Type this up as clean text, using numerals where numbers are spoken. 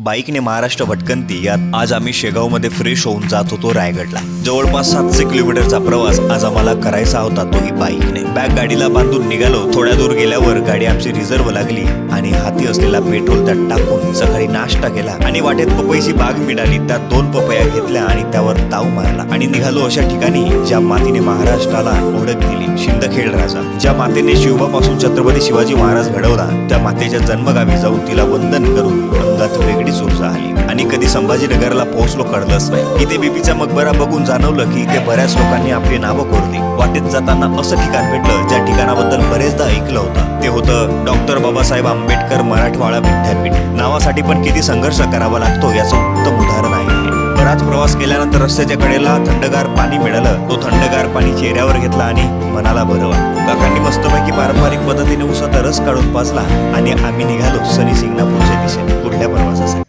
बाईकने महाराष्ट्र भटकंती यात आज आम्ही शेगावमध्ये फ्रेश होऊन जात होतो रायगडला। जवळपास 700 किलोमीटरचा प्रवास आज आम्हाला करायचा होता, तोही बाईकने। बॅग गाडीला बांधून निघालो। थोड्या दूर गेल्यावर गाडी आमची रिझर्व लागली आणि हाती असलेला पेट्रोल त्यात टाकून सकाळी नाश्ता केला आणि वाटेत पपईची बाग मिळाली, त्यात 2 पपया घेतल्या आणि त्यावर ताव मारला आणि निघालो अशा ठिकाणी ज्या मातीने महाराष्ट्राला ओळख दिली, शिंदखेड राजा। ज्या मातेने शिवबापासून छत्रपती शिवाजी महाराज घडवला, त्या मातेच्या जन्मगावी जाऊन तिला वंदन करून अंगात वेगळीच ऊर्जा आली। आणि कधी संभाजीनगरला पोहोचलो कळलंच नाही। इथे बीबीचा मकबरा बघून जाणवलं की इथे बऱ्याच लोकांनी आपली नावं कोरली। वाटेत जाताना असं ठिकाण भेटलं ज्या ठिकाणाबद्दल बरेचदा ऐकलं होतं। ते होतं डॉक्टर बाबासाहेब आंबेडकर मराठवाडा विद्यापीठ। नावासाठी पण किती संघर्ष करावा लागतो याचं उत्तम उदाहरण आहे। बराच प्रवास केल्यानंतर रस्त्याच्या कडेला थंडगार पाणी मिळालं। तो थंडगार पाणी चेहऱ्यावर घेतला आणि मनाला बरं वाटलं। काकांनी मस्तपैकी पारंपरिक पद्धतीने उसाचा रस काढून पाजला आणि आम्ही निघालो सनी सिंगणापूरच्या दिशेने पुढल्या प्रवासासाठी।